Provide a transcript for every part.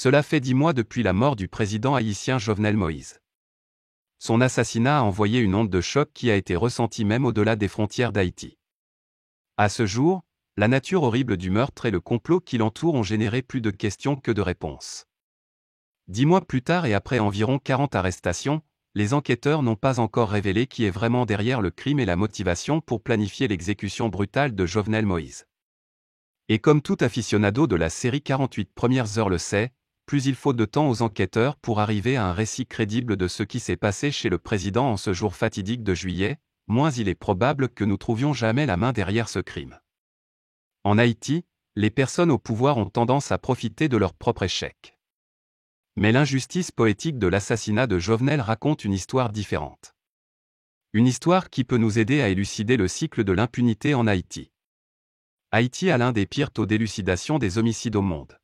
Cela fait 10 mois depuis la mort du président haïtien Jovenel Moïse. Son assassinat a envoyé une onde de choc qui a été ressentie même au-delà des frontières d'Haïti. À ce jour, la nature horrible du meurtre et le complot qui l'entoure ont généré plus de questions que de réponses. 10 mois plus tard et après environ 40 arrestations, les enquêteurs n'ont pas encore révélé qui est vraiment derrière le crime et la motivation pour planifier l'exécution brutale de Jovenel Moïse. Et comme tout aficionado de la série 48 premières heures le sait, plus il faut de temps aux enquêteurs pour arriver à un récit crédible de ce qui s'est passé chez le président en ce jour fatidique de juillet, moins il est probable que nous trouvions jamais la main derrière ce crime. En Haïti, les personnes au pouvoir ont tendance à profiter de leur propre échec. Mais l'injustice poétique de l'assassinat de Jovenel raconte une histoire différente. Une histoire qui peut nous aider à élucider le cycle de l'impunité en Haïti. Haïti a l'un des pires taux d'élucidation des homicides au monde.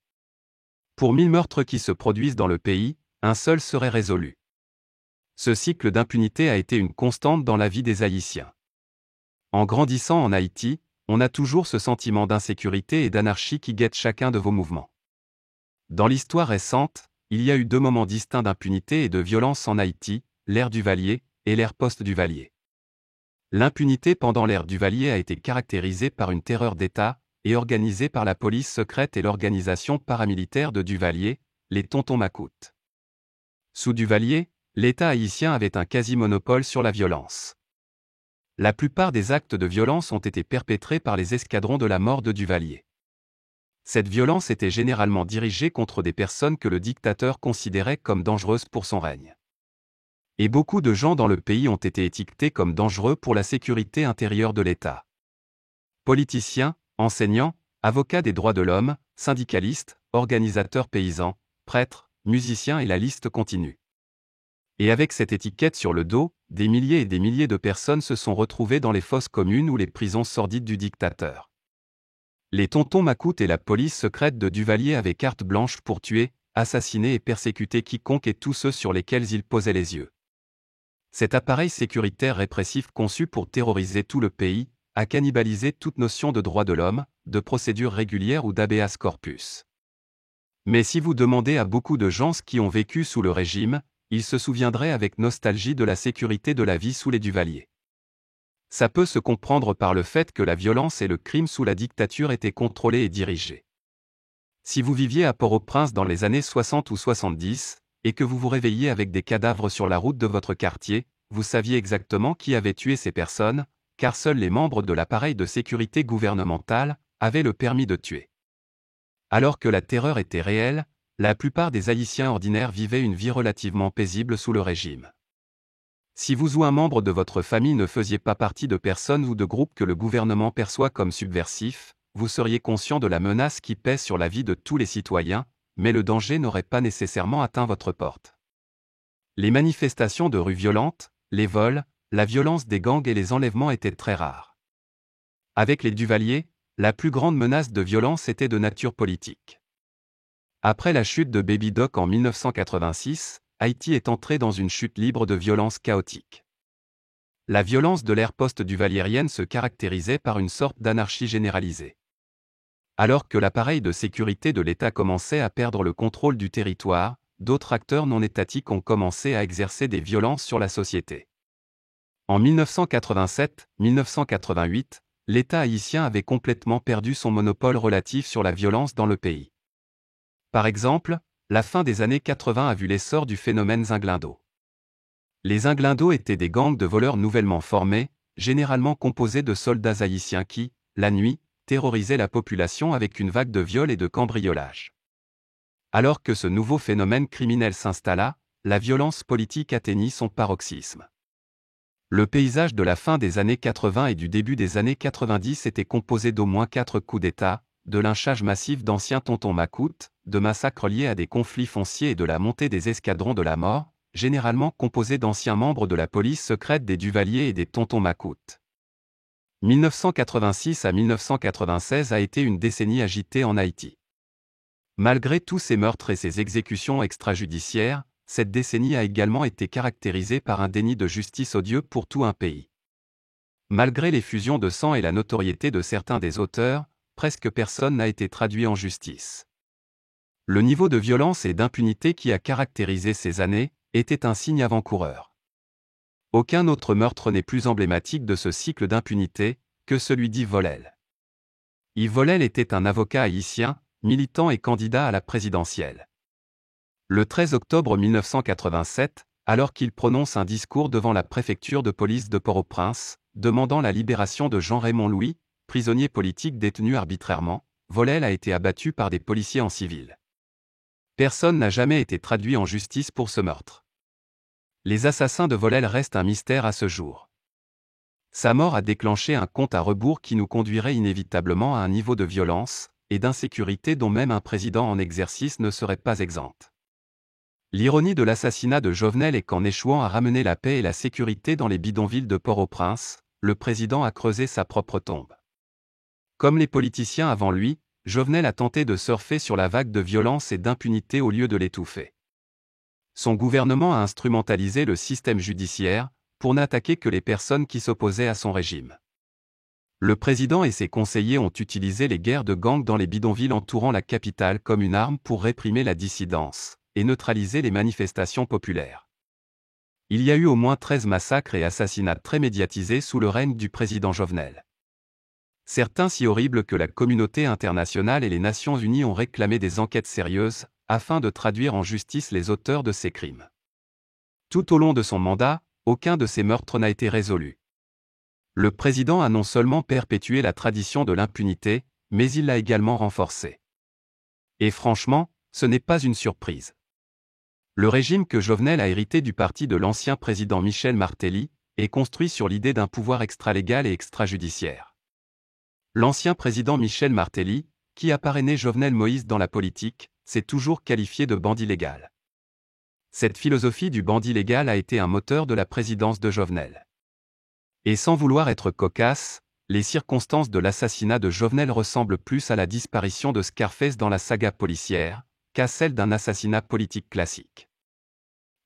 Pour 1000 meurtres qui se produisent dans le pays, un seul serait résolu. Ce cycle d'impunité a été une constante dans la vie des Haïtiens. En grandissant en Haïti, on a toujours ce sentiment d'insécurité et d'anarchie qui guette chacun de vos mouvements. Dans l'histoire récente, il y a eu 2 moments distincts d'impunité et de violence en Haïti, l'ère Duvalier et l'ère post-Duvalier. L'impunité pendant l'ère Duvalier a été caractérisée par une terreur d'État, et organisée par la police secrète et l'organisation paramilitaire de Duvalier, les Tontons Macoutes. Sous Duvalier, l'État haïtien avait un quasi-monopole sur la violence. La plupart des actes de violence ont été perpétrés par les escadrons de la mort de Duvalier. Cette violence était généralement dirigée contre des personnes que le dictateur considérait comme dangereuses pour son règne. Et beaucoup de gens dans le pays ont été étiquetés comme dangereux pour la sécurité intérieure de l'État. Politiciens, enseignants, avocats des droits de l'homme, syndicalistes, organisateurs paysans, prêtres, musiciens et la liste continue. Et avec cette étiquette sur le dos, des milliers et des milliers de personnes se sont retrouvées dans les fosses communes ou les prisons sordides du dictateur. Les Tontons Macoutes et la police secrète de Duvalier avaient carte blanche pour tuer, assassiner et persécuter quiconque et tous ceux sur lesquels ils posaient les yeux. Cet appareil sécuritaire répressif conçu pour terroriser tout le pays, a cannibalisé toute notion de droits de l'homme, de procédure régulière ou d'habeas corpus. Mais si vous demandez à beaucoup de gens qui ont vécu sous le régime, ils se souviendraient avec nostalgie de la sécurité de la vie sous les Duvalier. Ça peut se comprendre par le fait que la violence et le crime sous la dictature étaient contrôlés et dirigés. Si vous viviez à Port-au-Prince dans les années 60 ou 70, et que vous vous réveilliez avec des cadavres sur la route de votre quartier, vous saviez exactement qui avait tué ces personnes, car seuls les membres de l'appareil de sécurité gouvernemental avaient le permis de tuer. Alors que la terreur était réelle, la plupart des Haïtiens ordinaires vivaient une vie relativement paisible sous le régime. Si vous ou un membre de votre famille ne faisiez pas partie de personnes ou de groupes que le gouvernement perçoit comme subversifs, vous seriez conscient de la menace qui pèse sur la vie de tous les citoyens, mais le danger n'aurait pas nécessairement atteint votre porte. Les manifestations de rue violentes, les vols, la violence des gangs et les enlèvements étaient très rares. Avec les Duvalier, la plus grande menace de violence était de nature politique. Après la chute de Baby Doc en 1986, Haïti est entré dans une chute libre de violence chaotique. La violence de l'ère post-duvaliérienne se caractérisait par une sorte d'anarchie généralisée. Alors que l'appareil de sécurité de l'État commençait à perdre le contrôle du territoire, d'autres acteurs non étatiques ont commencé à exercer des violences sur la société. En 1987-1988, l'État haïtien avait complètement perdu son monopole relatif sur la violence dans le pays. Par exemple, la fin des années 80 a vu l'essor du phénomène Zinglindo. Les Zinglindo étaient des gangs de voleurs nouvellement formés, généralement composés de soldats haïtiens qui, la nuit, terrorisaient la population avec une vague de viols et de cambriolages. Alors que ce nouveau phénomène criminel s'installa, la violence politique atteignit son paroxysme. Le paysage de la fin des années 80 et du début des années 90 était composé d'au moins 4 coups d'État, de lynchage massif d'anciens tontons macoutes, de massacres liés à des conflits fonciers et de la montée des escadrons de la mort, généralement composés d'anciens membres de la police secrète des Duvalier et des tontons macoutes. 1986 à 1996 a été une décennie agitée en Haïti. Malgré tous ces meurtres et ces exécutions extrajudiciaires, cette décennie a également été caractérisée par un déni de justice odieux pour tout un pays. Malgré les fusions de sang et la notoriété de certains des auteurs, presque personne n'a été traduit en justice. Le niveau de violence et d'impunité qui a caractérisé ces années était un signe avant-coureur. Aucun autre meurtre n'est plus emblématique de ce cycle d'impunité que celui d'Yves Vollel. Yves Vollel était un avocat haïtien, militant et candidat à la présidentielle. Le 13 octobre 1987, alors qu'il prononce un discours devant la préfecture de police de Port-au-Prince, demandant la libération de Jean-Raymond Louis, prisonnier politique détenu arbitrairement, Vollel a été abattu par des policiers en civil. Personne n'a jamais été traduit en justice pour ce meurtre. Les assassins de Vollel restent un mystère à ce jour. Sa mort a déclenché un compte à rebours qui nous conduirait inévitablement à un niveau de violence et d'insécurité dont même un président en exercice ne serait pas exempt. L'ironie de l'assassinat de Jovenel est qu'en échouant à ramener la paix et la sécurité dans les bidonvilles de Port-au-Prince, le président a creusé sa propre tombe. Comme les politiciens avant lui, Jovenel a tenté de surfer sur la vague de violence et d'impunité au lieu de l'étouffer. Son gouvernement a instrumentalisé le système judiciaire pour n'attaquer que les personnes qui s'opposaient à son régime. Le président et ses conseillers ont utilisé les guerres de gangs dans les bidonvilles entourant la capitale comme une arme pour réprimer la dissidence et neutraliser les manifestations populaires. Il y a eu au moins 13 massacres et assassinats très médiatisés sous le règne du président Jovenel. Certains si horribles que la communauté internationale et les Nations Unies ont réclamé des enquêtes sérieuses afin de traduire en justice les auteurs de ces crimes. Tout au long de son mandat, aucun de ces meurtres n'a été résolu. Le président a non seulement perpétué la tradition de l'impunité, mais il l'a également renforcée. Et franchement, ce n'est pas une surprise. Le régime que Jovenel a hérité du parti de l'ancien président Michel Martelly est construit sur l'idée d'un pouvoir extralégal et extrajudiciaire. L'ancien président Michel Martelly, qui a parrainé Jovenel Moïse dans la politique, s'est toujours qualifié de bandit légal. Cette philosophie du bandit légal a été un moteur de la présidence de Jovenel. Et sans vouloir être cocasse, les circonstances de l'assassinat de Jovenel ressemblent plus à la disparition de Scarface dans la saga policière, qu'à celle d'un assassinat politique classique.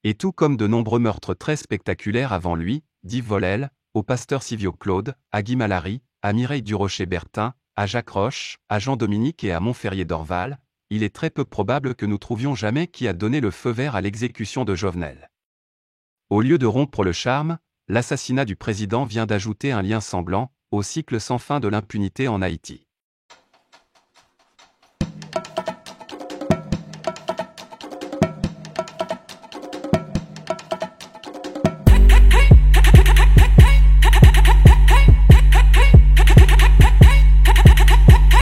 Et tout comme de nombreux meurtres très spectaculaires avant lui, d'Yves Vollel, au pasteur Sivio Claude, à Guy Malary, à Mireille Durocher-Bertin, à Jacques Roche, à Jean-Dominique et à Montferrier d'Orval, il est très peu probable que nous trouvions jamais qui a donné le feu vert à l'exécution de Jovenel. Au lieu de rompre le charme, l'assassinat du président vient d'ajouter un lien sanglant au cycle sans fin de l'impunité en Haïti.